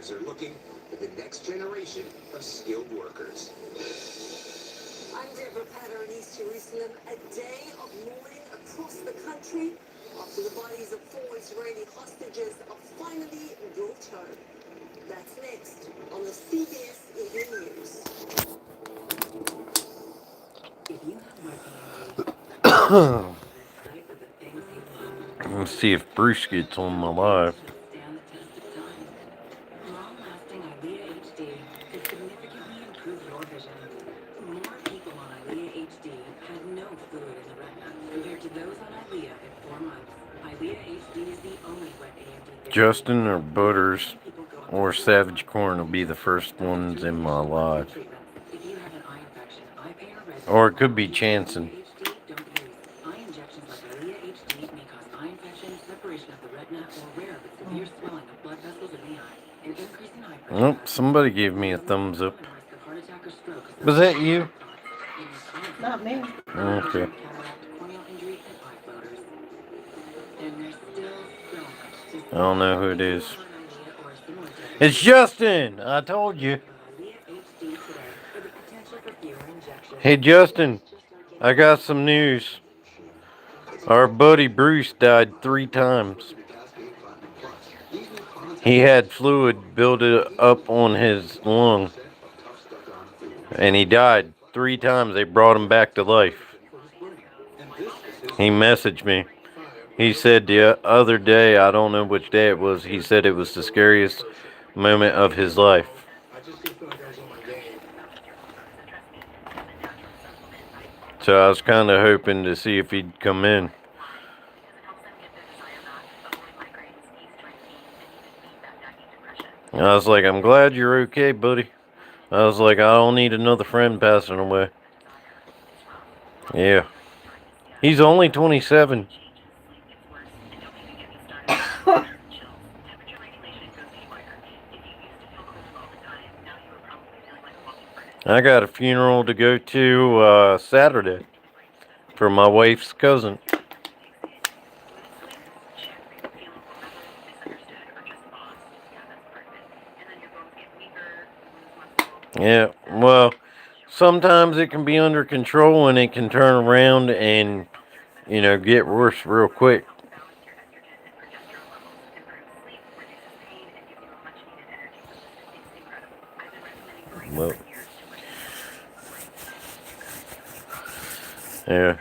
manufacturers are looking for the next generation of skilled workers. I'm Deborah Patter in East Jerusalem. A day of mourning across the country after the bodies of 4 Israeli hostages are finally brought home. That's next on the CBS Evening News. If you have working Let's see if Bruce gets on my live. stand the test of time. Long-lasting ILEA HD could significantly improve your vision. More people on ILEA HD had no fluid in the retina compared to those on ILEA at 4 months. ILEA HD is the only wet AMD therapy. Justin or Butters or Savage Corn will be the first ones in my live. If you have an eye infection, eye pain, or redness, Or it could be Chanson. HD, don't use. Eye injections like ILEA HD may cause eye infection, separation of the retina, or rare but severe swelling of blood vessels in the eye, an increase in eye pressure. Oh, somebody gave me a thumbs up. Was that you? Not me. Okay. I don't know who it is. It's Justin! I told you. Hey, Justin. I got some news. Our buddy Bruce died 3 times. He had fluid build up on his lung. And he died 3 times. They brought him back to life. He messaged me. He said the other day, I don't know which day it was, he said it was the scariest moment of his life. So I was kind of hoping to see if he'd come in. I was like, I'm glad you're okay, buddy. I was like, I don't need another friend passing away. Yeah. He's only 27. I got a funeral to go to Saturday for my wife's cousin. Yeah, well, sometimes it can be under control and it can turn around and, get worse real quick. Well, yeah.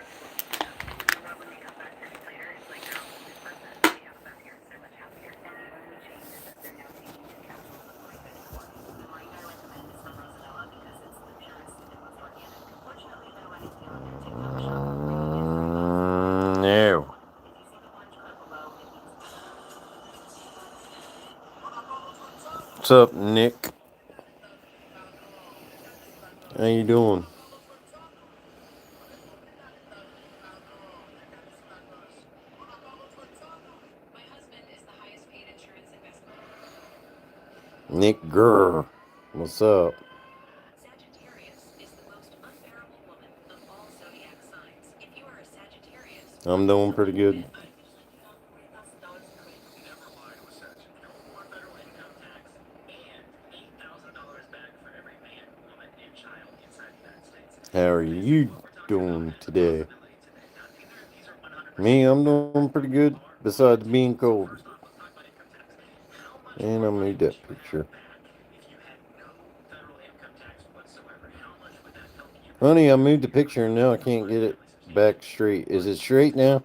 No. What's up, Nick? How you doing? Nick Gurr. What's up? I'm doing pretty good. How are you doing today? Me, I'm doing pretty good, besides being cold. And I made that picture. Honey, I moved the picture and now I can't get it back straight. Is it straight now?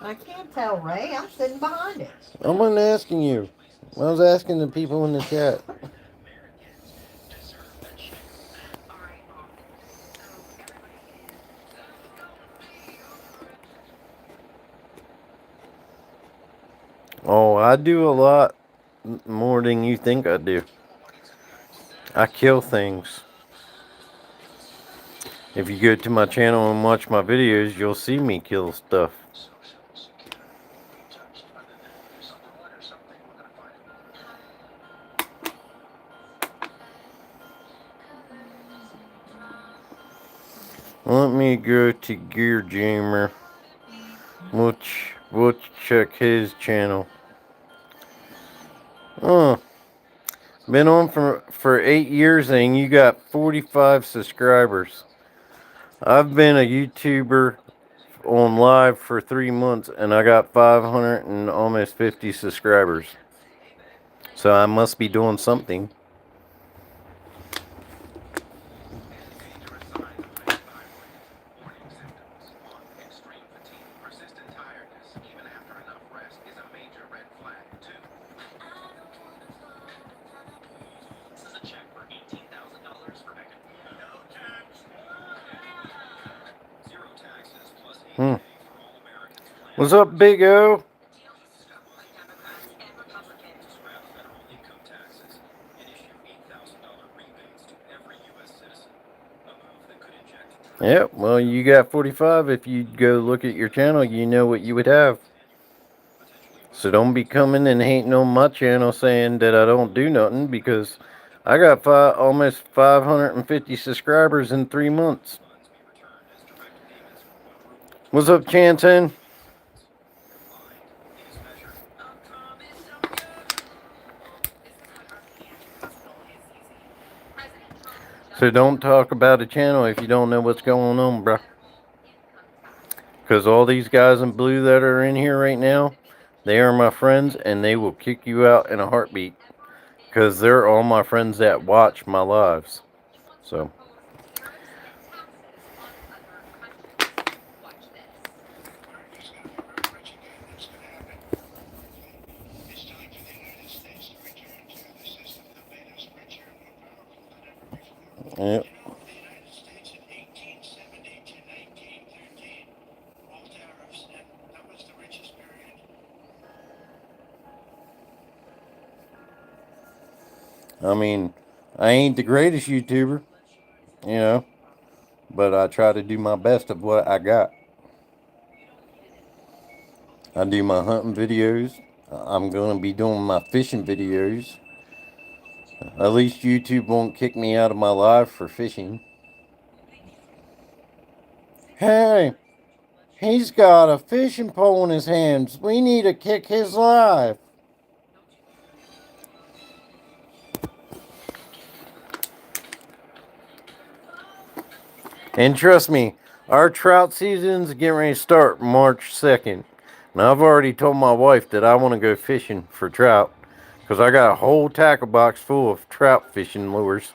I can't tell, Ray. I'm sitting behind it. I wasn't asking you. I was asking the people in the chat. Oh, I do a lot more than you think I do. I kill things. If you go to my channel and watch my videos, you'll see me kill stuff. Let me go to Gear Jammer. We'll check his channel. Oh, been on for 8 years and you got 45 subscribers. I've been a YouTuber on live for 3 months and I got 500 and almost 50 subscribers. So I must be doing something. Hmm. What's up, Big O? Yeah, well, you got 45. If you go look at your channel, you know what you would have. So don't be coming and hating on my channel saying that I don't do nothing, because I got almost 550 subscribers in 3 months. What's up, Chanton? So don't talk about a channel if you don't know what's going on, bruh. Because all these guys in blue that are in here right now, they are my friends and they will kick you out in a heartbeat. Because they're all my friends that watch my lives. So. Yep. I mean, I ain't the greatest YouTuber, you know, but I try to do my best of what I got. I do my hunting videos. I'm going to be doing my fishing videos. At least YouTube won't kick me out of my live for fishing. Hey, he's got a fishing pole in his hands. We need to kick his live. And trust me, our trout season's getting ready to start March 2nd. And I've already told my wife that I want to go fishing for trout. Because I got a whole tackle box full of trout fishing lures.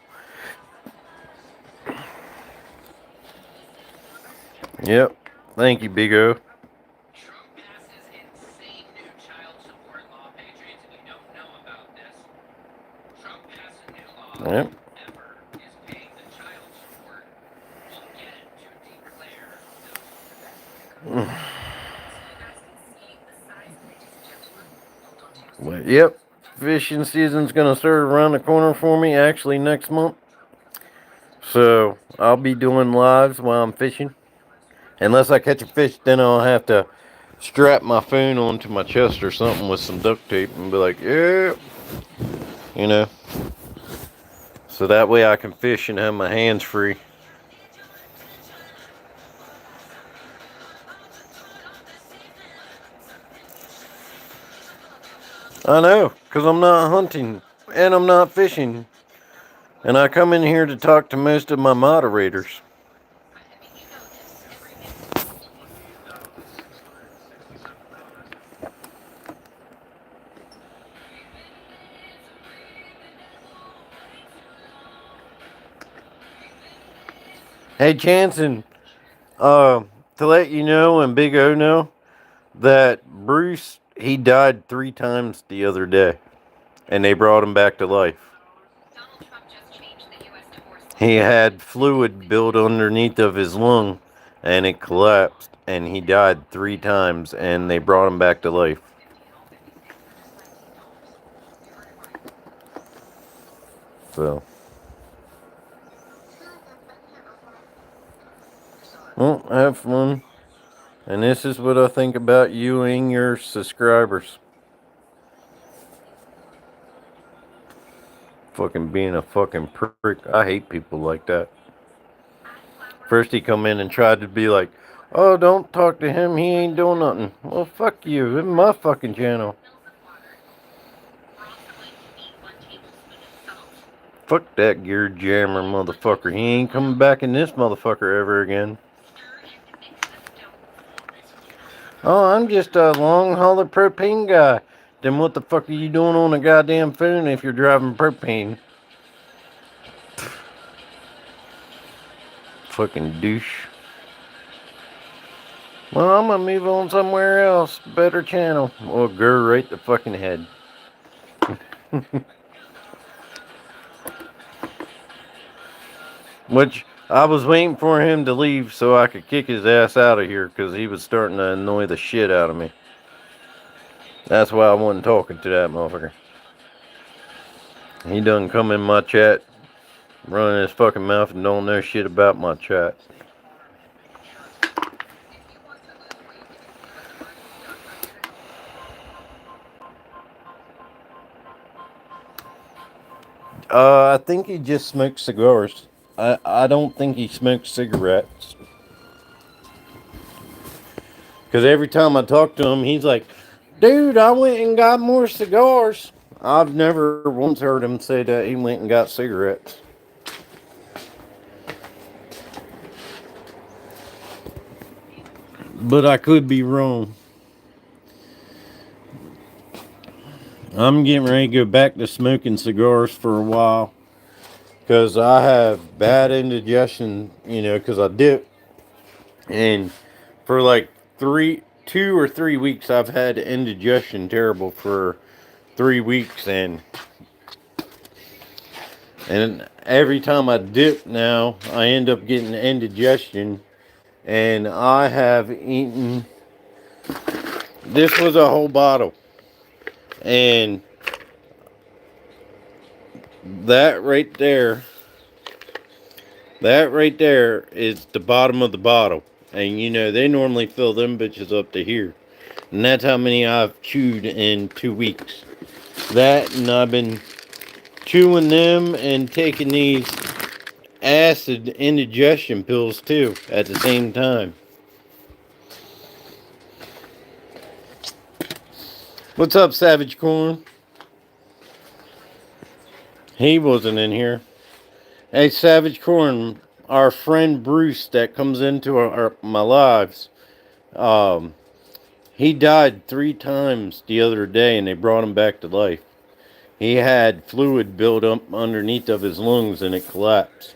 Yep. Thank you, Big O. Yep. Well, yep. Fishing season's going to start around the corner for me, actually next month. So I'll be doing lives while I'm fishing. Unless I catch a fish, then I'll have to strap my phone onto my chest or something with some duct tape and be like, yeah. You know. So that way I can fish and have my hands free. I know, because I'm not hunting and I'm not fishing. And I come in here to talk to most of my moderators. Hey, Chanson, to let you know and Big O know that Bruce, he died 3 times the other day. And they brought him back to life. He had fluid built underneath of his lung and it collapsed and he died 3 times and they brought him back to life. So. Well, have fun. And this is what I think about you and your subscribers. Fucking being a fucking prick. I hate people like that. First he come in and tried to be like, oh, don't talk to him, he ain't doing nothing. Well, fuck you, it's my fucking channel. Fuck that gear jammer motherfucker. He ain't coming back in this motherfucker ever again. Oh, I'm just a long hauler propane guy. Then what the fuck are you doing on a goddamn phone if you're driving propane? Fucking douche. Well, I'm gonna move on somewhere else. Better channel. Or go right the fucking head. Which, I was waiting for him to leave so I could kick his ass out of here because he was starting to annoy the shit out of me. That's why I wasn't talking to that motherfucker. He done come in my chat, running his fucking mouth and don't know shit about my chat. I think he just smokes cigars. I don't think he smokes cigarettes. Because every time I talk to him, he's like, dude, I went and got more cigars. I've never once heard him say that he went and got cigarettes. But I could be wrong. I'm getting ready to go back to smoking cigars for a while. Because I have bad indigestion, because I dip. And for like 2 or 3 weeks, I've had indigestion terrible for 3 weeks. And every time I dip now, I end up getting indigestion. And I have eaten, this was a whole bottle. And that right there is the bottom of the bottle. And they normally fill them bitches up to here. And that's how many I've chewed in 2 weeks. That, and I've been chewing them and taking these acid indigestion pills too at the same time. What's up, Savage Corn? He wasn't in here. Hey, Savage Corn, our friend Bruce that comes into my lives, he died 3 times the other day and they brought him back to life. He had fluid build up underneath of his lungs and it collapsed.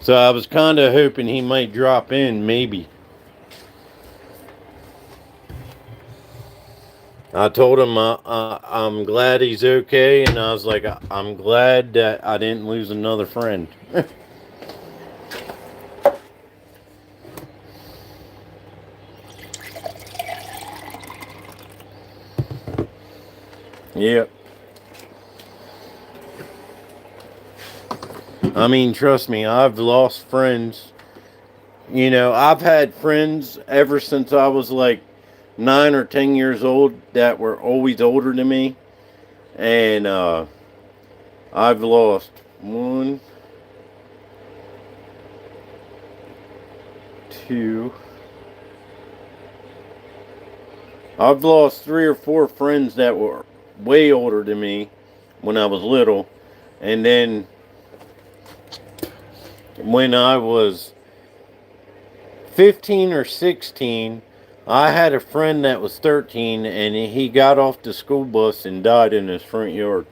So I was kind of hoping he might drop in, maybe. I told him I'm glad he's okay, and I was like, I'm glad that I didn't lose another friend. Yep. I mean, trust me, I've lost friends. I've had friends ever since I was like 9 or 10 years old that were always older than me. And I've lost 1, 2. I've lost 3 or 4 friends that were way older than me when I was little. And then when I was 15 or 16, I had a friend that was 13 and he got off the school bus and died in his front yard.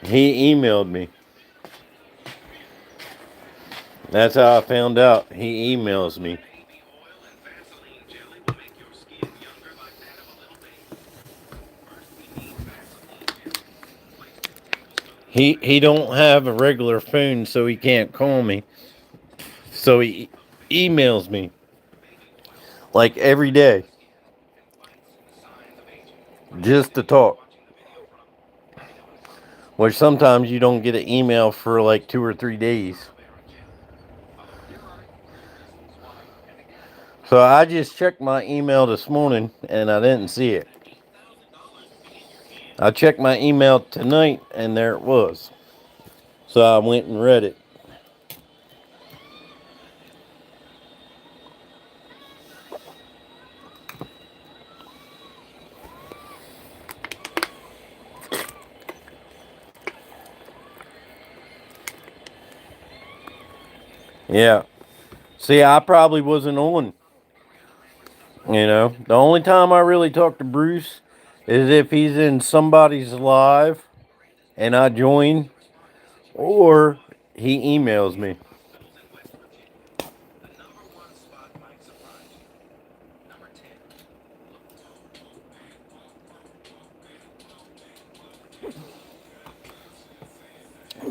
He emailed me. That's how I found out. He emails me. He don't have a regular phone, so he can't call me. So he emails me like every day just to talk. Which sometimes you don't get an email for like 2 or 3 days. So I just checked my email this morning and I didn't see it. I checked my email tonight and there it was. So I went and read it. Yeah. See, I probably wasn't on. The only time I really talk to Bruce is if he's in somebody's live and I join, or he emails me.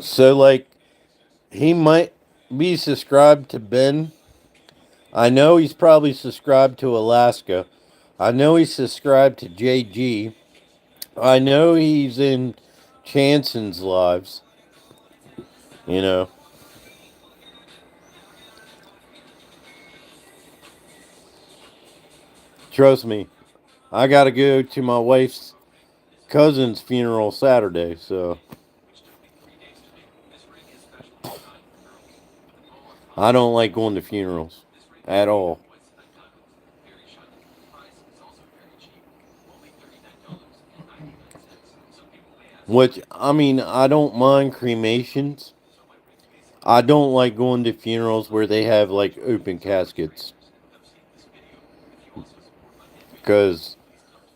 So, like, he might be subscribed to Ben. I know he's probably subscribed to Alaska. I know he's subscribed to JG. I know he's in Chanson's lives. You know. Trust me, I gotta go to my wife's cousin's funeral Saturday, so I don't like going to funerals at all. Which, I mean, I don't mind cremations. I don't like going to funerals where they have like open caskets. Because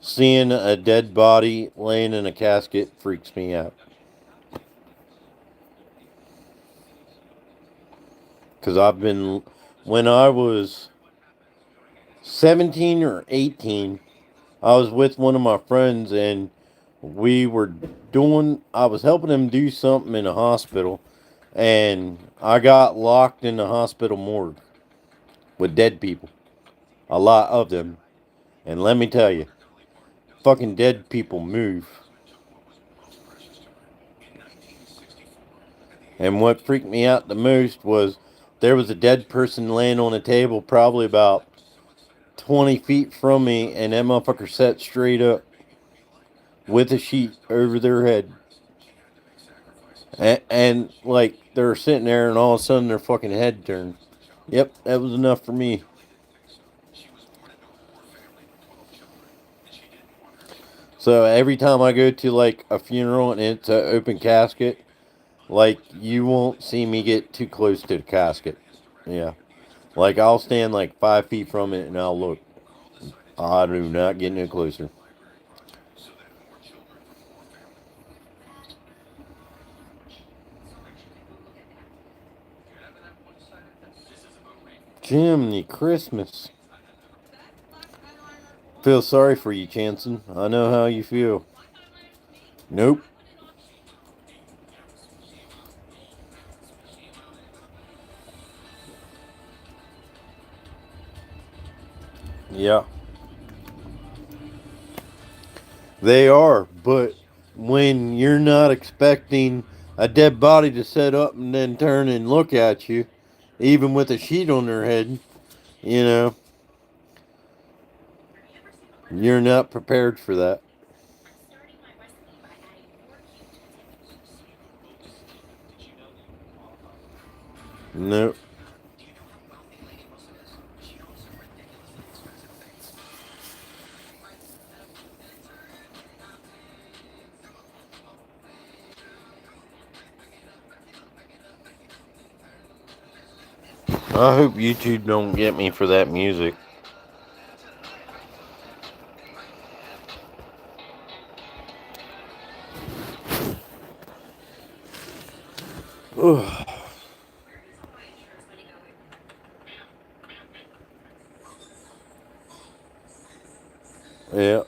seeing a dead body laying in a casket freaks me out. Because when I was 17 or 18, I was with one of my friends and I was helping him do something in a hospital, and I got locked in the hospital morgue with dead people. A lot of them. And let me tell you, fucking dead people move. And what freaked me out the most was there was a dead person laying on a table probably about 20 feet from me, and that motherfucker sat straight up with a sheet over their head. And like, they're sitting there, and all of a sudden their fucking head turned. Yep, that was enough for me. So every time I go to like a funeral and it's an open casket, like, you won't see me get too close to the casket. Yeah. Like, I'll stand like 5 feet from it and I'll look. I do not get any closer. Jiminy Christmas. Feel sorry for you, Chanson. I know how you feel. Nope. Yeah. They are, but when you're not expecting a dead body to set up and then turn and look at you, even with a sheet on their head, you know, you're not prepared for that. Nope. I hope YouTube don't get me for that music. Ugh. Yeah.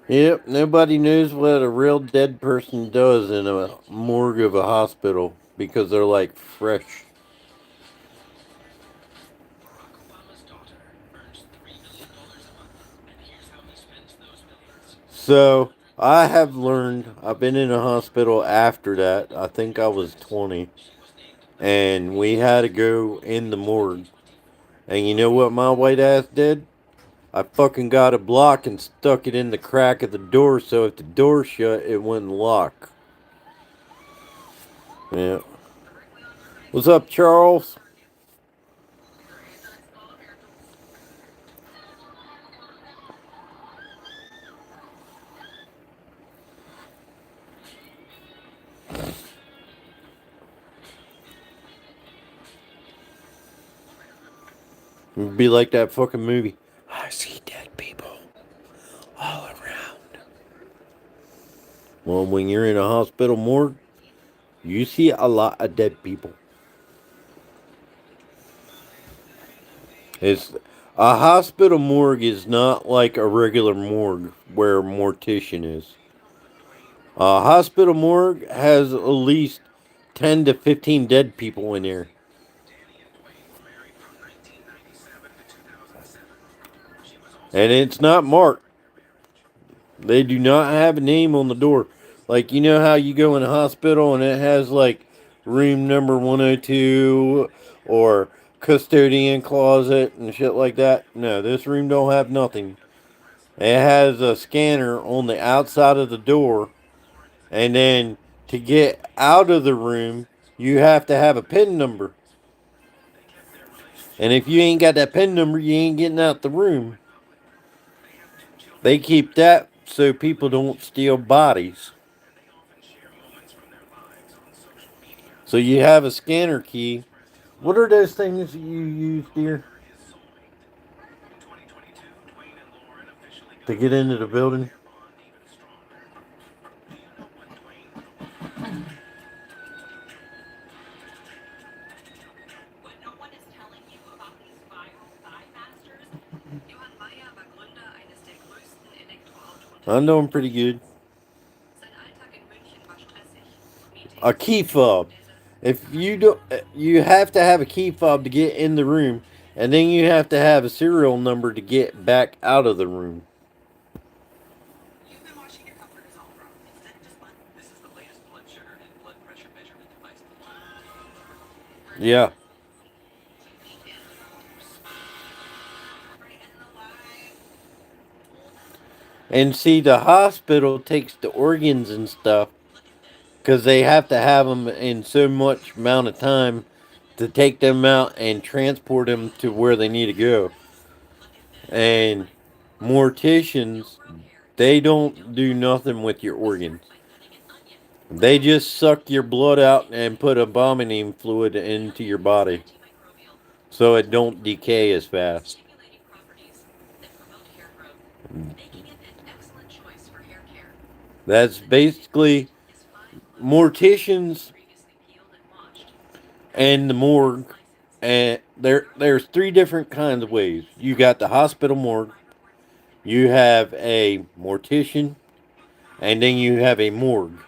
Yep, nobody knows what a real dead person does in a morgue of a hospital because they're like fresh. So, I have learned, I've been in a hospital after that. I think I was 20. And we had to go in the morgue. And you know what my white ass did? I fucking got a block and stuck it in the crack of the door so if the door shut, it wouldn't lock. Yeah. What's up, Charles? It'd be like that fucking movie. I see dead people all around. Well, when you're in a hospital morgue, you see a lot of dead people. It's a hospital morgue is not like a regular morgue where a mortician is. A hospital morgue has at least 10 to 15 dead people in there. And it's not marked. They do not have a name on the door. Like, you know how you go in a hospital and it has like room number 102 or custodian closet and shit like that? No, this room don't have nothing. It has a scanner on the outside of the door, and then to get out of the room, you have to have a PIN number. And if you ain't got that PIN number, you ain't getting out the room. They keep that so people don't steal bodies. So you have a scanner key. What are those things you use, dear? To get into the building? What no one is telling you about these viral thigh masters? Johann Meyer war Gründer eines der größten I know them pretty good. Sein Alltag in München war stressig. A key fob. If you do, you have to have a key fob to get in the room, and then you have to have a serial number to get back out of the room. You've been watching your comfort is all wrong. Instead, just one. This is the latest blood sugar and blood pressure measurement device. Yeah. And see, the hospital takes the organs and stuff because they have to have them in so much amount of time to take them out and transport them to where they need to go. And morticians, they don't do nothing with your organs. They just suck your blood out and put embalming fluid into your body so it don't decay as fast. That's basically morticians and the morgue. And there's three different kinds of ways. You got the hospital morgue, you have a mortician, and then you have a morgue.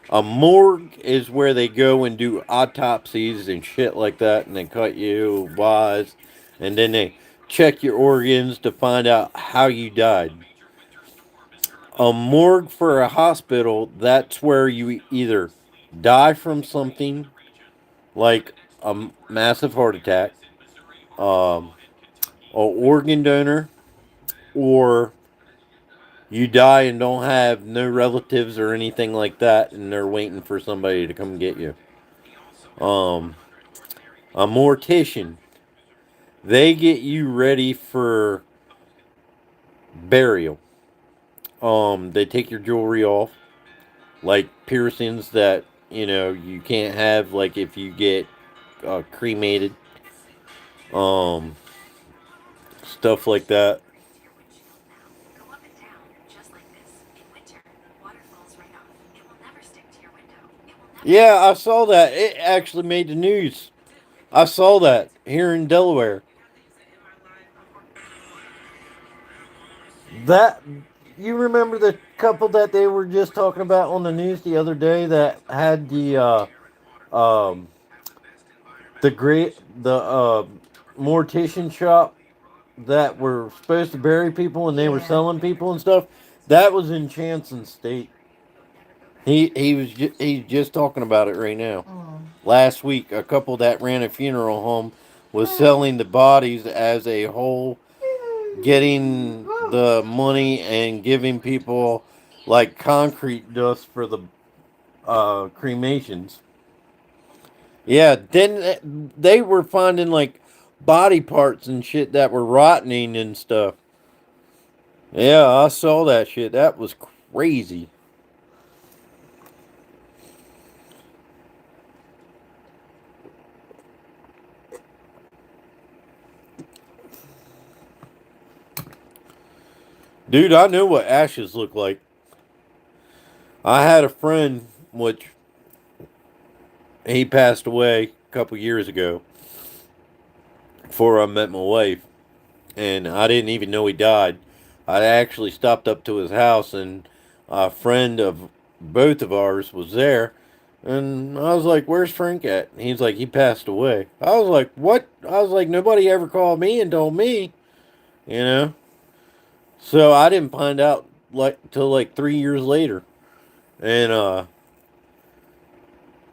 A morgue is where they go and do autopsies and shit like that, and they cut you wise, and then they check your organs to find out how you died. A morgue for a hospital, that's where you either die from something like a massive heart attack, um, or organ donor, or you die and don't have no relatives or anything like that, and they're waiting for somebody to come get you. A mortician, they get you ready for burial. They take your jewelry off, like piercings that you can't have, like if you get cremated, um, stuff like that. Yeah, I saw that. It actually made the news. I saw that here in Delaware. That you remember the couple that they were just talking about on the news the other day that had um the mortician shop that were supposed to bury people and they were Yeah. selling people and stuff. That was in Chanson State. He's just talking about it right now. Mm. Last week, a couple that ran a funeral home was selling the bodies as a whole, getting the money and giving people like concrete dust for the cremations. Yeah, then they were finding like body parts and shit that were rotting and stuff. Yeah, I saw that shit. That was crazy. Dude, I know what ashes look like. I had a friend, which he passed away a couple years ago before I met my wife, and I didn't even know he died. I actually stopped up to his house, and a friend of both of ours was there, and I was like, "Where's Frank at?" And he's like, "He passed away." I was like, "What?" I was like, "Nobody ever called me and told me, you know." So I didn't find out like till like 3 years later, and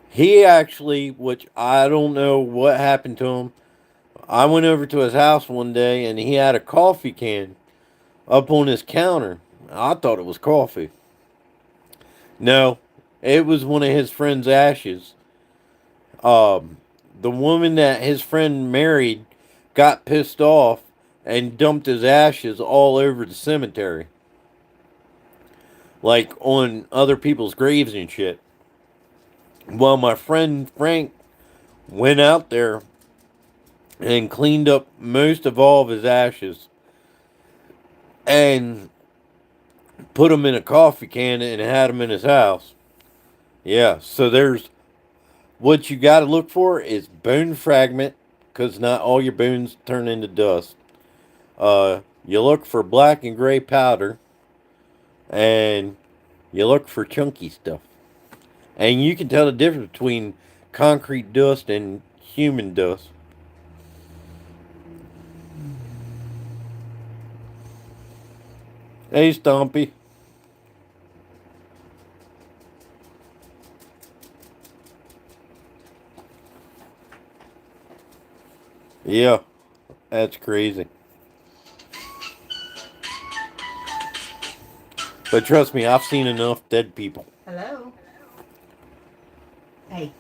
he actually, which I don't know what happened to him. I went over to his house one day, and he had a coffee can up on his counter. I thought it was coffee. No, it was one of his friend's ashes. Um, the woman that his friend married got pissed off and dumped his ashes all over the cemetery, like on other people's graves and shit. Well, my friend Frank went out there and cleaned up most of all of his ashes and put them in a coffee can and had them in his house. Yeah, so there's what you got to look for is bone fragment, because not all your bones turn into dust. You look for black and gray powder, and you look for chunky stuff. And you can tell the difference between concrete dust and human dust. Hey, Stompy. Yeah, that's crazy. But trust me, I've seen enough dead people. Hello. Hey.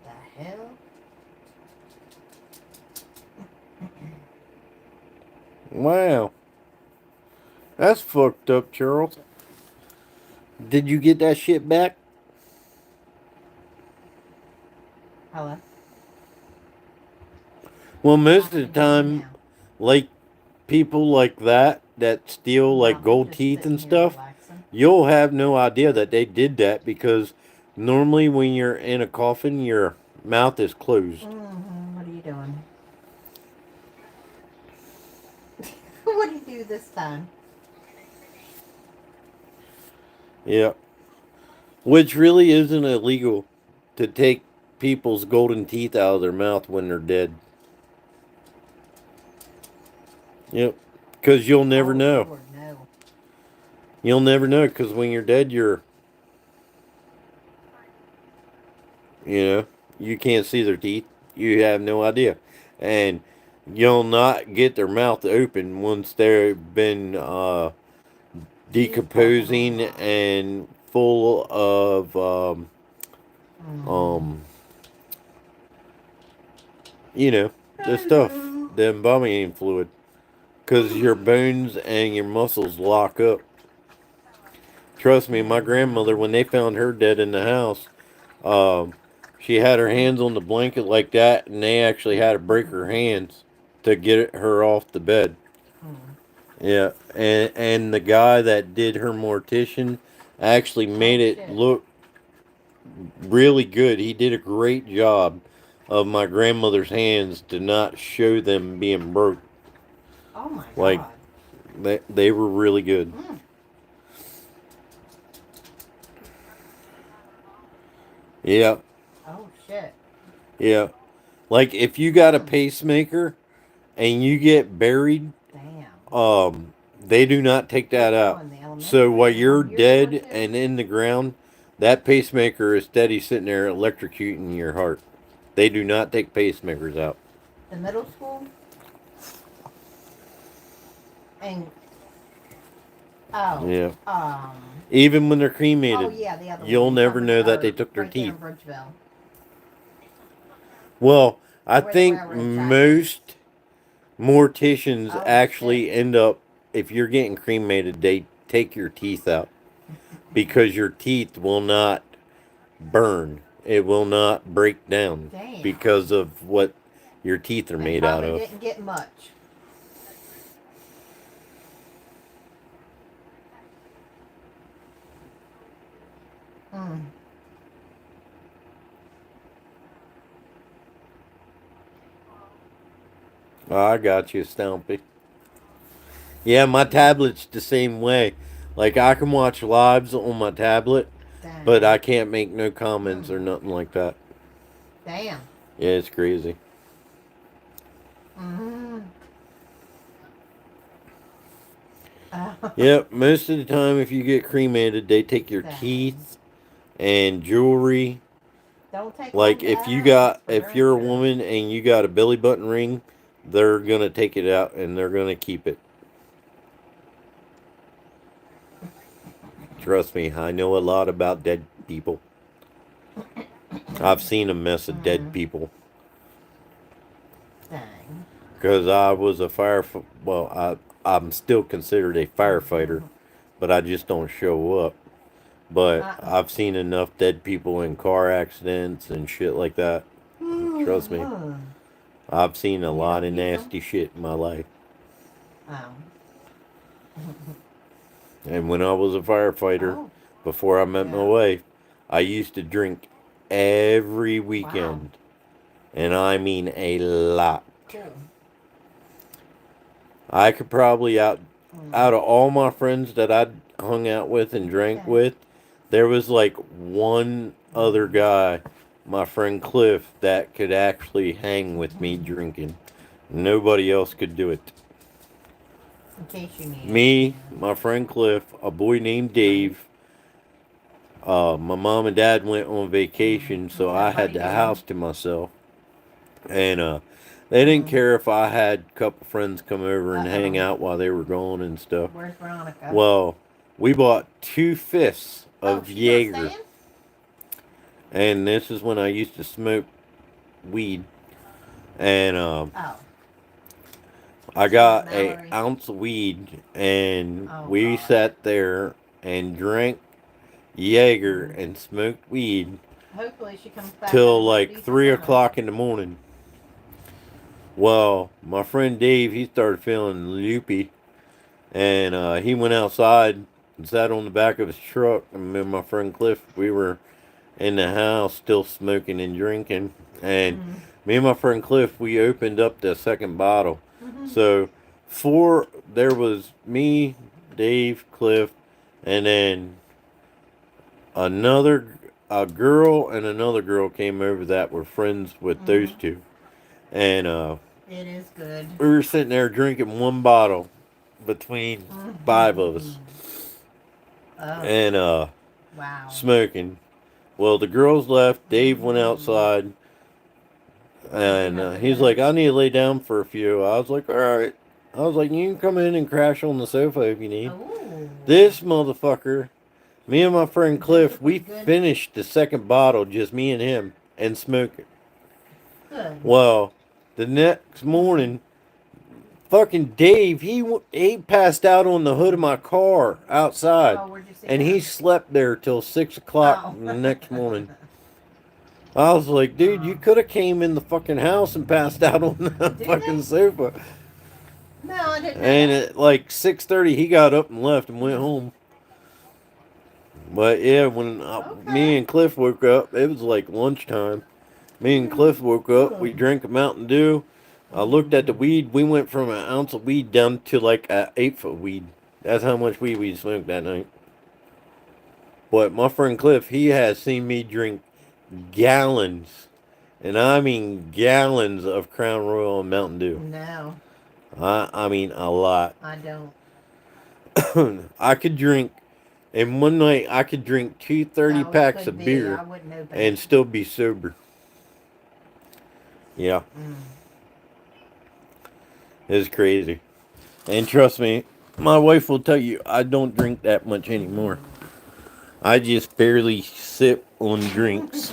The hell? Wow. That's fucked up, Charles. Did you get that shit back? Hello. Well, most of the time, like people like that steal like gold teeth and stuff, you'll have no idea that they did that because normally when you're in a coffin, your mouth is closed. What are you doing? What did you do this time? Yeah. Which really isn't illegal to take people's golden teeth out of their mouth when they're dead. Yep. Because you'll never know. Lord, no. You'll never know because when you're dead, you can't see their teeth. You have no idea. And you'll not get their mouth open once they've been decomposing and full of the stuff, the embalming fluid, because your bones and your muscles lock up. Trust me, my grandmother, when they found her dead in the house, she had her hands on the blanket like that, and they actually had to break her hands to get her off the bed. Yeah, and the guy that did her mortician actually made it look really good. He did a great job of my grandmother's hands to not show them being broke. Oh my Like, God. they were really good. Yeah, Oh shit. yeah. Like if you got a pacemaker and you get buried, Damn. they do not take that out. So while you're dead and in the ground, that pacemaker is steady sitting there electrocuting your heart. They do not take pacemakers out. The middle school? And Yeah. um Even when they're cremated, oh yeah, the other you'll one. never know that they took their right there in teeth. Bridgeville. Well, I Where the think railroad track most morticians Oh, actually shit. end up, if you're getting cremated, they take your teeth out because your teeth will not burn. It will not break down Damn. because of what your teeth are They made out probably of. didn't get much. Mm. Oh, I got you, Stumpy. Yeah, my tablet's the same way. Like, I can watch lives on my tablet, Dang. but I can't make no comments or nothing like that. Damn. Yeah, it's crazy. Mm. Yep, most of the time, if you get cremated, they take your Dang. teeth and jewelry. Don't take Like, all if you that. got, That's if you're a very good. woman and you got a belly button ring, they're gonna take it out and they're gonna keep it. Trust me, I know a lot about dead people. I've seen a mess of dead people. Dang. Because I was a I'm still considered a firefighter, but I just don't show up. But I've seen enough dead people in car accidents and shit like that. Trust me. I've seen a lot of nasty shit in my life. Oh. And when I was a firefighter, Oh. before I met my Yeah. wife, I used to drink every weekend. And I mean a lot. Cool. I could probably out of all my friends that I hung out with and drank Okay. with, there was like one other guy, my friend Cliff, that could actually hang with me drinking. Nobody else could do it. In case you need Me, my friend Cliff, a boy named Dave. My mom and dad went on vacation, so I had the house to myself. And they didn't care if I had a couple friends come over and hang out while they were gone and stuff. Where's Veronica? Well, we bought 2/5 of she's not Jaeger. staying? And this is when I used to smoke weed. And Oh. I got Mallory. an ounce of weed, and Oh, we God. sat there and drank Jaeger and smoked weed Hopefully she comes back. till and like decent 3 dinner. o'clock in the morning. Well, my friend Dave, he started feeling loopy, and he went outside and sat on the back of his truck. And me and my friend Cliff, we were in the house still smoking and drinking. And me and my friend Cliff, we opened up the second bottle. So there was me, Dave, Cliff, and then a girl and another girl came over that were friends with those two. And It is good. we were sitting there drinking one bottle between 5 of us. Oh. And Wow. smoking. Well, the girls left. Dave went outside. And he's like, I need to lay down for a few. I was like, all right. I was like, you can come in and crash on the sofa if you need. Ooh. This motherfucker, me and my friend Cliff, we finished the second bottle, just me and him, and smoking. Good. Well, the next morning, fucking Dave, he passed out on the hood of my car outside. Oh, where'd you see And him? he slept there till 6 o'clock Oh. the next morning. I was like, dude, you could have came in the fucking house and passed out on the fucking sofa. No, I didn't know And that. at like 6:30, he got up and left and went home. But yeah, when me and Cliff woke up, it was like lunchtime. Me and Cliff woke up, we drank a Mountain Dew. I looked at the weed. We went from an ounce of weed down to like an 8-foot weed. That's how much weed we smoked that night. But my friend Cliff, he has seen me drink gallons, and I mean gallons of Crown Royal and Mountain Dew. No, I mean a lot. I don't. I could drink, in one night, I could drink 2 30 Oh, it packs could of be. beer I wouldn't know that. and still be sober. Yeah, it's crazy. And trust me, my wife will tell you, I don't drink that much anymore. I just barely sip on drinks,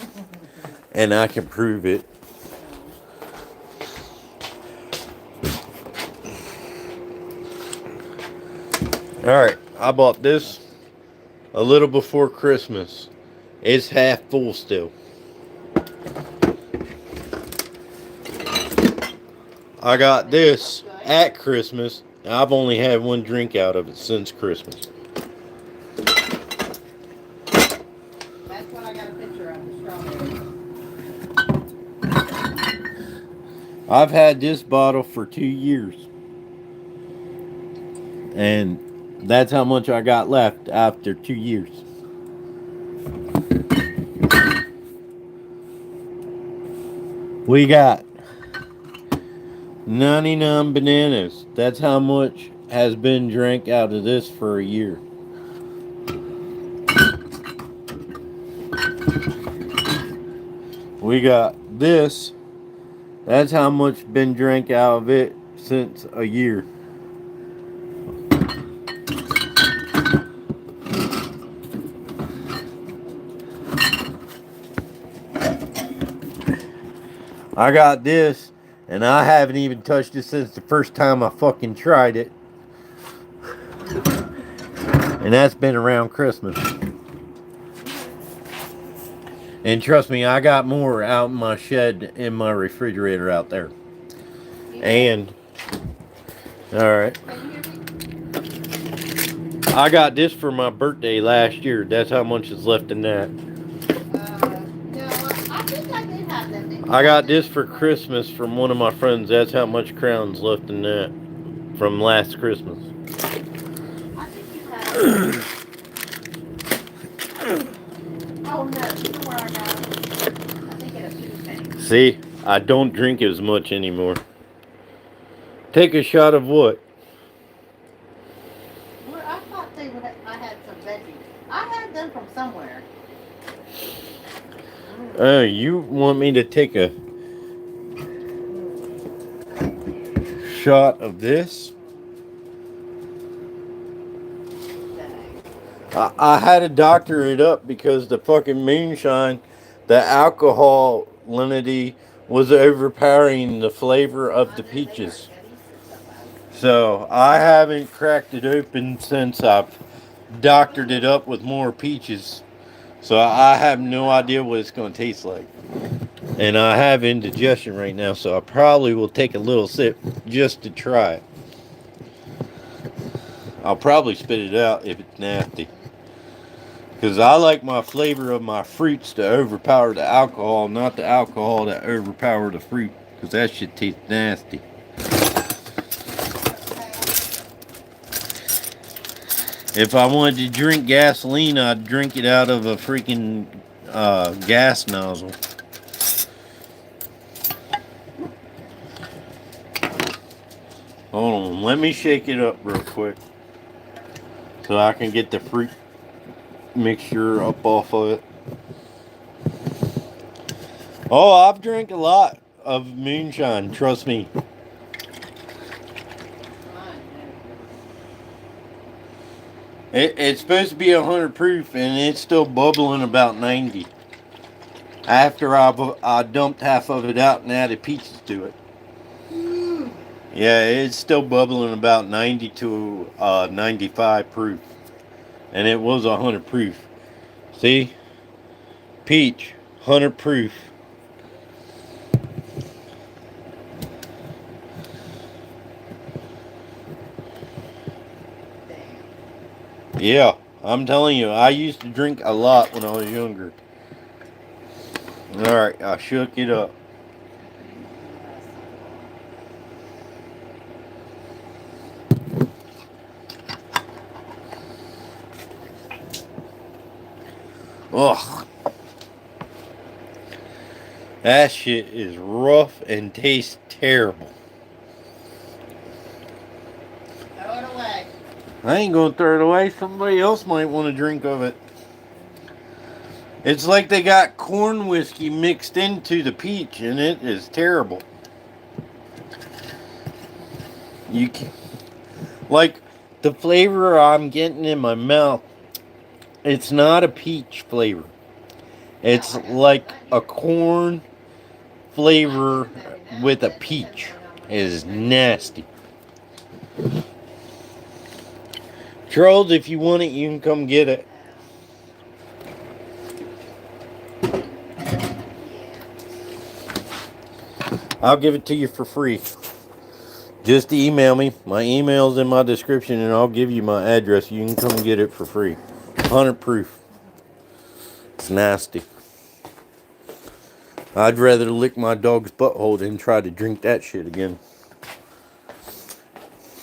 and I can prove it. Alright, I bought this a little before Christmas. It's half full still. I got this at Christmas. I've only had one drink out of it since Christmas. That's what I got a picture of, the strawberry. I've had this bottle for 2 years. And that's how much I got left after 2 years. We got 99 bananas. That's how much has been drank out of this for a year. We got this. That's how much been drank out of it since a year. I got this, and I haven't even touched it since the first time I fucking tried it. And that's been around Christmas. And trust me, I got more out in my shed in my refrigerator out there. And, alright. I got this for my birthday last year. That's how much is left in that. No, I think I did have them. Didn't I you got have this them? for Christmas from one of my friends. That's how much Crown's left in that from last Christmas. I think you had them. Oh no, you know where I got them? I think at a food bank. See, I don't drink as much anymore. Take a shot of what? Where I thought I had some veggies. I had them from somewhere. You want me to take a shot of this? I had to doctor it up because the fucking moonshine, the alcoholinity was overpowering the flavor of the peaches. So I haven't cracked it open since I've doctored it up with more peaches. So I have no idea what it's going to taste like. And I have indigestion right now, so I probably will take a little sip just to try it. I'll probably spit it out if it's nasty. Because I like my flavor of my fruits to overpower the alcohol, not the alcohol to overpower the fruit. Because that shit tastes nasty. If I wanted to drink gasoline, I'd drink it out of a freaking gas nozzle. Hold on, let me shake it up real quick so I can get the fruit mixture up off of it. Oh, I've drank a lot of moonshine, trust me. It's supposed to be 100 proof, and it's still bubbling about 90. After I dumped half of it out and added peaches to it. Yeah, it's still bubbling about 90 to 95 proof. And it was 100 proof. See? Peach, 100 proof. Yeah, I'm telling you, I used to drink a lot when I was younger. Alright, I shook it up. Ugh. That shit is rough and tastes terrible. Throw it away. I ain't gonna throw it away. Somebody else might want to drink of it. It's like they got corn whiskey mixed into the peach, and it is terrible. You can, like the flavor I'm getting in my mouth. It's not a peach flavor. It's like a corn flavor with a peach. It is nasty. Charles, if you want it, you can come get it. I'll give it to you for free. Just email me. My email's in my description, and I'll give you my address. You can come get it for free. 100 proof. It's nasty. I'd rather lick my dog's butthole than try to drink that shit again.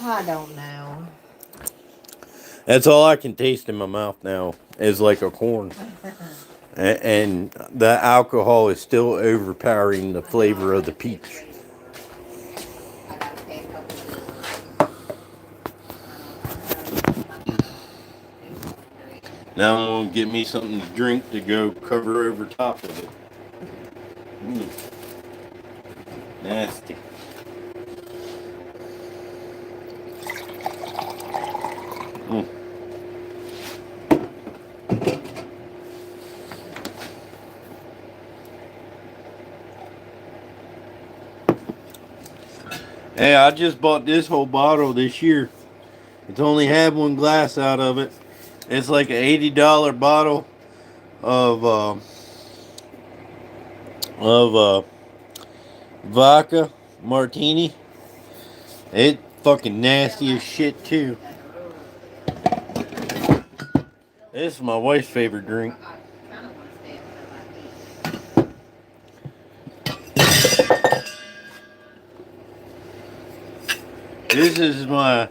I don't know. That's all I can taste in my mouth now is like a corn. And the alcohol is still overpowering the flavor of the peach. I gotta pay a couple of Now I'm gonna get me something to drink to go cover over top of it. Nasty. Mm. Hey, I just bought this whole bottle this year. It's only had one glass out of it. It's like an $80 bottle of vodka martini. It fucking nasty as shit too. This is my wife's favorite drink. This is my.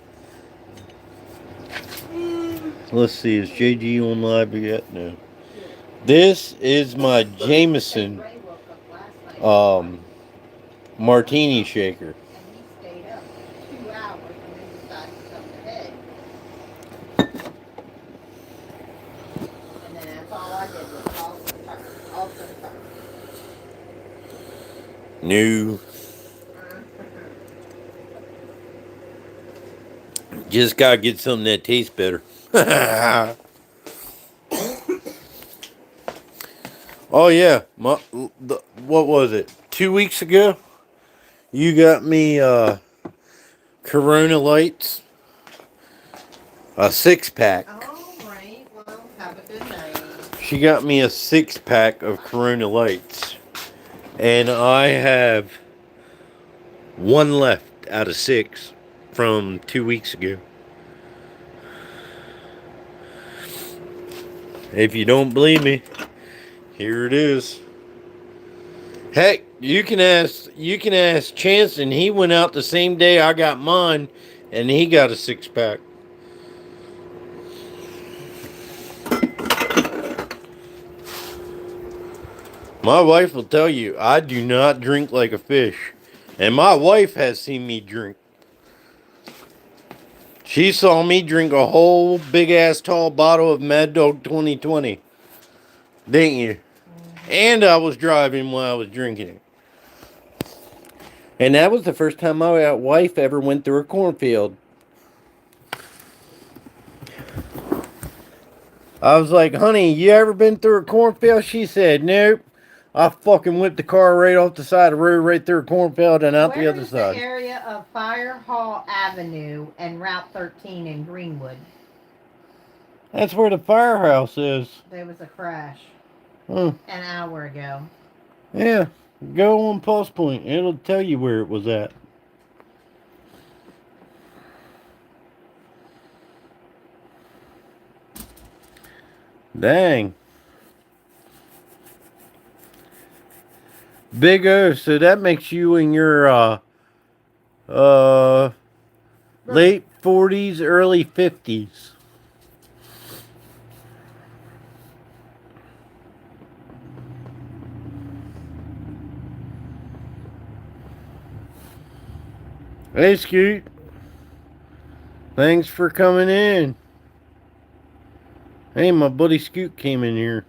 Let's see, is JG on live yet? No. This is my Jameson martini shaker. New. Just gotta get something that tastes better. Oh yeah, what was it? 2 weeks ago, you got me Corona Lights, a 6-pack. All right. Well, have a good night. She got me a 6-pack of Corona Lights, and I have one left out of 6 from 2 weeks ago. If you don't believe me, here it is. Heck, you can ask Chance, and he went out the same day I got mine, and he got a 6-pack. My wife will tell you I do not drink like a fish, and my wife has seen me drink. She saw me drink a whole big ass tall bottle of Mad Dog 2020, didn't you? And I was driving while I was drinking it. And that was the first time my wife ever went through a cornfield. I was like, honey, you ever been through a cornfield? She said, nope. I fucking whipped the car right off the side of the road, right through a cornfield and out the other side. Where is the area of Fire Hall Avenue and Route 13 in Greenwood? That's where the firehouse is. There was a crash Huh. an hour ago. Yeah. Go on Pulse Point. It'll tell you where it was at. Dang. Big O, so that makes you in your late 40s, early 50s. Hey, Scoot. Thanks for coming in. Hey, my buddy Scoot came in here.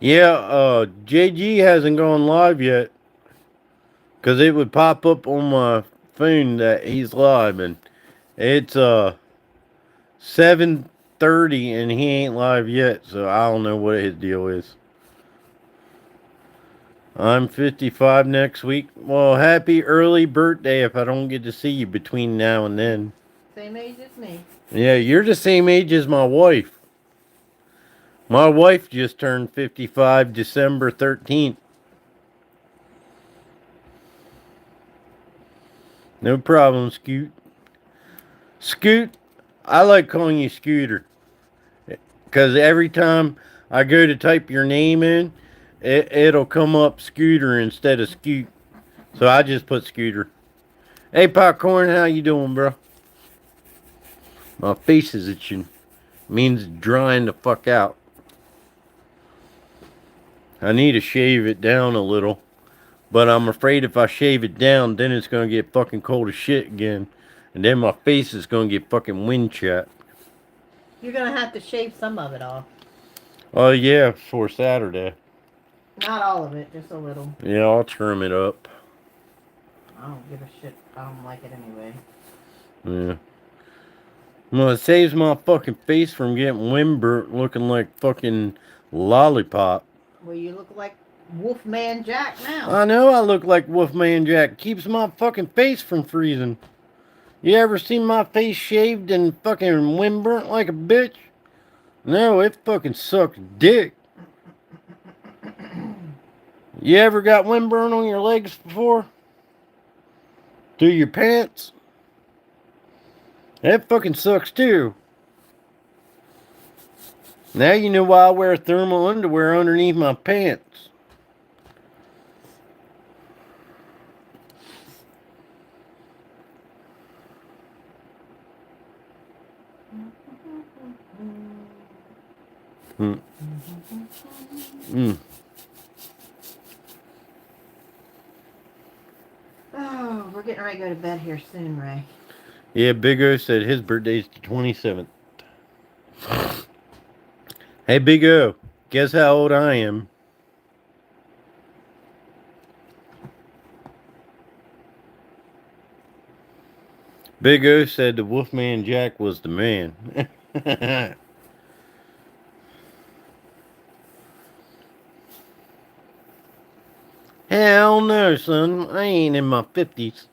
Yeah, JG hasn't gone live yet. Because it would pop up on my phone that he's live. And it's 7:30 and he ain't live yet. So I don't know what his deal is. I'm 55 next week. Well, happy early birthday if I don't get to see you between now and then. Same age as me. Yeah, you're the same age as my wife. My wife just turned 55 December 13th. No problem, Scoot. Scoot, I like calling you Scooter. Because every time I go to type your name in, it'll come up Scooter instead of Scoot. So I just put Scooter. Hey, Popcorn, how you doing, bro? My face is itching. Means drying the fuck out. I need to shave it down a little. But I'm afraid if I shave it down, then it's going to get fucking cold as shit again. And then my face is going to get fucking wind chapped. You're gonna have to shave some of it off. Oh, yeah, for Saturday. Not all of it, just a little. Yeah, I'll trim it up. I don't give a shit. I don't like it anyway. Yeah. Well, it saves my fucking face from getting windburnt looking like fucking lollipop. Well, you look like Wolfman Jack now. I know I look like Wolfman Jack. Keeps my fucking face from freezing. You ever seen my face shaved and fucking windburnt like a bitch? No, it fucking sucks dick. You ever got windburn on your legs before? Through your pants? That fucking sucks too. Now you know why I wear thermal underwear underneath my pants. Oh, we're getting ready to go to bed here soon, Ray. Yeah, Big O said his birthday's the 27th. Hey, Big O, guess how old I am? Big O said the Wolfman Jack was the man. Hell no, son. I ain't in my 50s.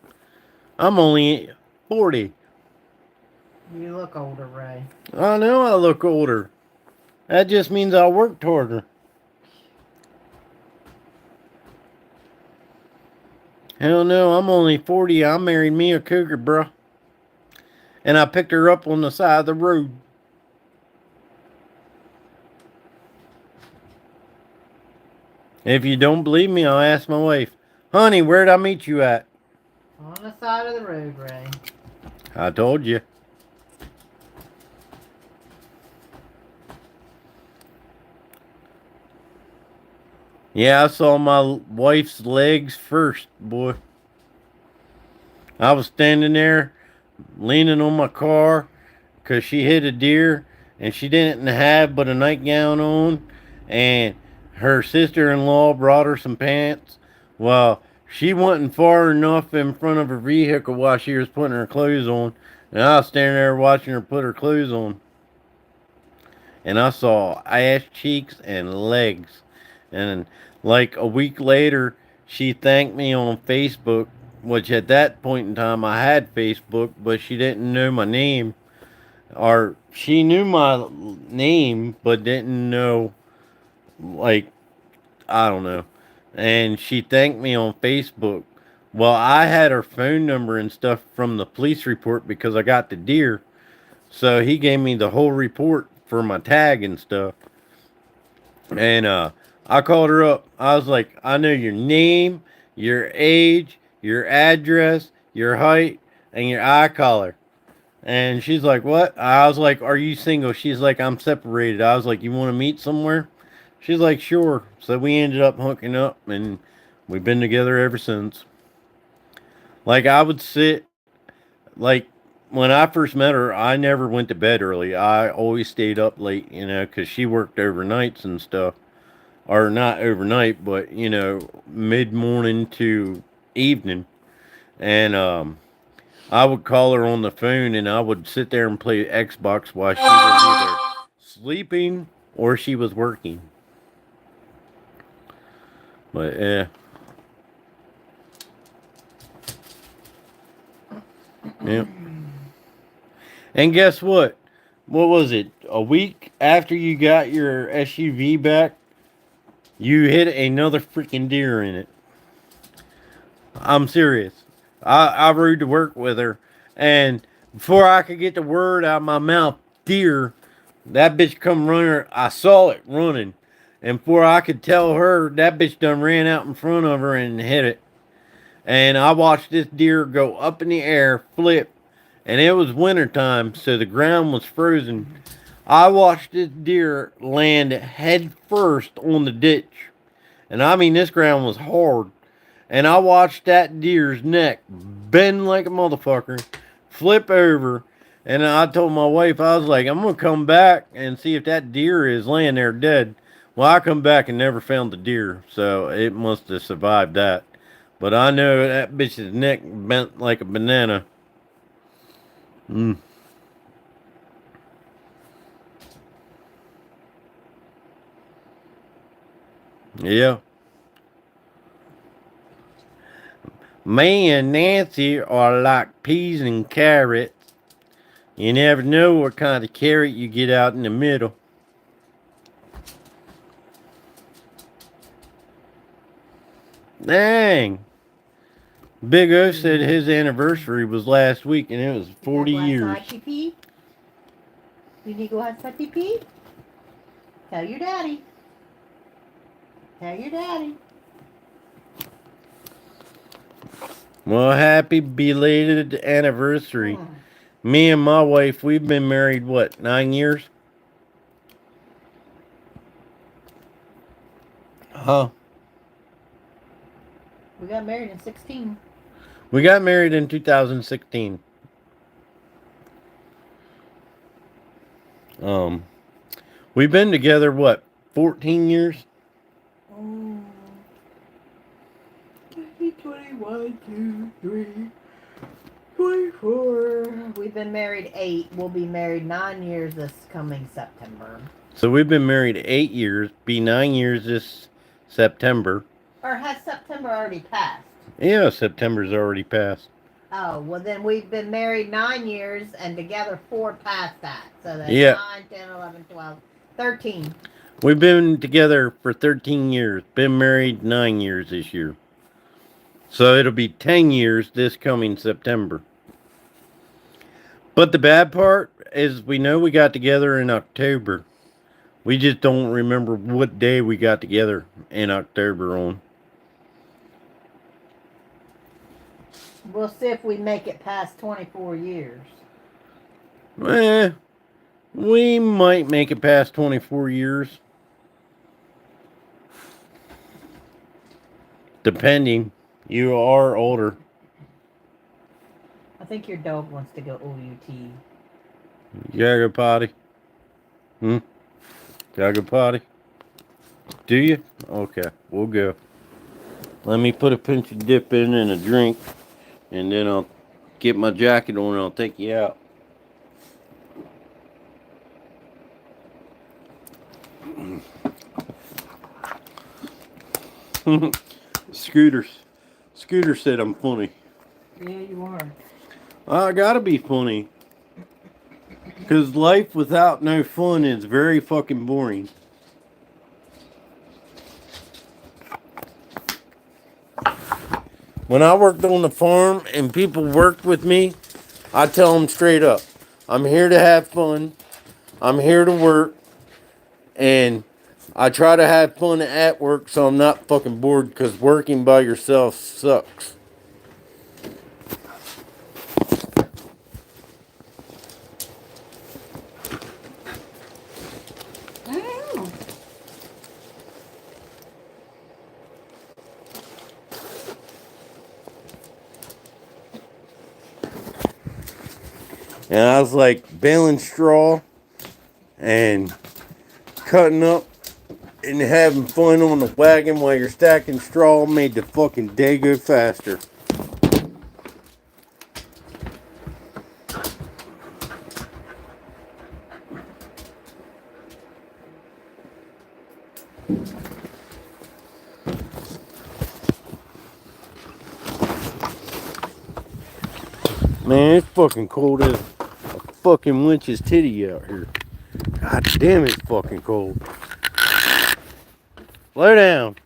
I'm only 40. You look older, Ray. I know I look older. That just means I worked harder. Hell no, I'm only 40. I married me a cougar, bruh. And I picked her up on the side of the road. If you don't believe me, I'll ask my wife. Honey, where'd I meet you at? On the side of the road, Ray. I told you. Yeah, I saw my wife's legs first, boy. I was standing there leaning on my car because she hit a deer and she didn't have but a nightgown on, and her sister-in-law brought her some pants. Well, she wasn't far enough in front of her vehicle while she was putting her clothes on, and I was standing there watching her put her clothes on. And I saw ass cheeks and legs. And like a week later, she thanked me on Facebook, which at that point in time I had Facebook, but she didn't know my name. Or she knew my name, but didn't know, like, I don't know. And she thanked me on Facebook. Well, I had her phone number and stuff from the police report because I got the deer. So he gave me the whole report for my tag and stuff. And I called her up. I was like, I know your name, your age, your address, your height, and your eye color. And she's like, what? I was like, are you single? She's like, I'm separated. I was like, you want to meet somewhere? She's like, sure. So we ended up hooking up, and we've been together ever since. Like, I would sit, like, when I first met her, I never went to bed early. I always stayed up late, you know, because she worked overnights and stuff. Or not overnight, but, you know, mid-morning to evening. And I would call her on the phone, and I would sit there and play Xbox while she was either sleeping or she was working. But, yeah. Yeah. And guess what? what was it? A week after you got your SUV back, you hit another freaking deer in it. I'm serious. I rode to work with her, and before I could get the word out of my mouth, deer, that bitch come running. I saw it running, and before I could tell her, that bitch done ran out in front of her and hit it. And I watched this deer go up in the air, flip, and it was wintertime, so the ground was frozen. I watched this deer land head first on the ditch. And I mean, this ground was hard. And I watched that deer's neck bend like a motherfucker, flip over. And I told my wife, I was like, I'm going to come back and see if that deer is laying there dead. Well, I come back and never found the deer. So it must have survived that. But I know that bitch's neck bent like a banana. Mm. Yeah. Me and Nancy are like peas and carrots. You never know what kind of carrot you get out in the middle. Dang. Big O said his anniversary was last week and it was 40 years. Pee-pee? You need to go outside pee-pee? Tell your daddy. Tell your daddy. Well, happy belated anniversary. Me and my wife, we've been married, what, 9 years? Huh. We got married in 16. We got married in 2016. We've been together, what, 14 years? 21, 2, 3, 24. We've been married 8. We'll be married 9 years this coming September. So we've been married 8 years, be 9 years this September. Or has September already passed? Yeah, September's already passed. Oh, well then we've been married 9 years and together 4 past that. So that's Yeah. 9, 10, 11, 12, 13. We've been together for 13 years. Been married 9 years this year. So it'll be 10 years this coming September. But the bad part is we know we got together in October. We just don't remember what day we got together in October on. We'll see if we make it past 24 years. We might make it past 24 years. Depending. You are older. I think your dog wants to go OUT. You gotta go potty? Gotta go potty? Do you? Okay, we'll go. Let me put a pinch of dip in and a drink, and then I'll get my jacket on and I'll take you out. Scooter said I'm funny. Yeah, you are. I gotta be funny. Because life without no fun is very fucking boring. When I worked on the farm and people worked with me, I tell them straight up, I'm here to have fun. I'm here to work. And I try to have fun at work so I'm not fucking bored, because working by yourself sucks. And I was like baling straw and cutting up and having fun on the wagon while you're stacking straw made the fucking day go faster. Man, it's fucking cold as a fucking winch's titty out here. God damn, it's fucking cold. Slow down.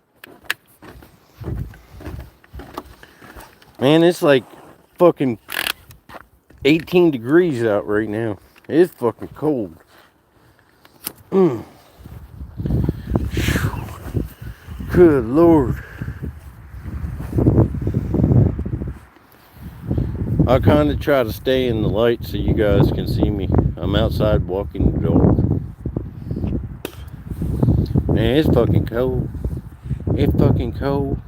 Man, it's like fucking 18 degrees out right now. It's fucking cold. Good Lord. I kind of try to stay in the light so you guys can see me. I'm outside walking the dog. Man, it's fucking cold. It's fucking cold.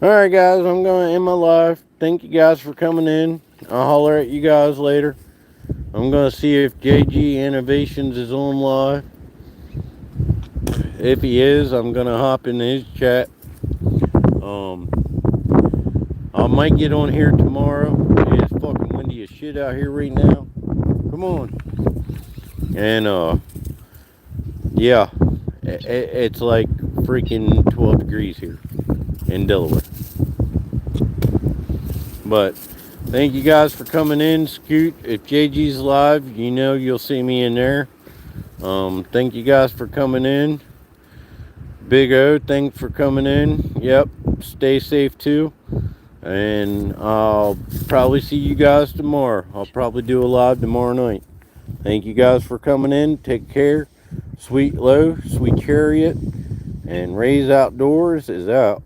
Alright guys, I'm going to end my live. Thank you guys for coming in. I'll holler at you guys later. I'm going to see if JG Innovations is on live. If he is, I'm going to hop in his chat. I might get on here tomorrow. It's fucking windy as shit out here right now. Come on. And, yeah. It's like freaking 12 degrees here in Delaware. But thank you guys for coming in. Scoot, if JG's live, you know you'll see me in there. Thank you guys for coming in. Big O, thanks for coming in. Yep, stay safe too. And I'll probably see you guys tomorrow. I'll probably do a live tomorrow night. Thank you guys for coming in. Take care. Sweet Low, Sweet Chariot, and Ray's Outdoors is out.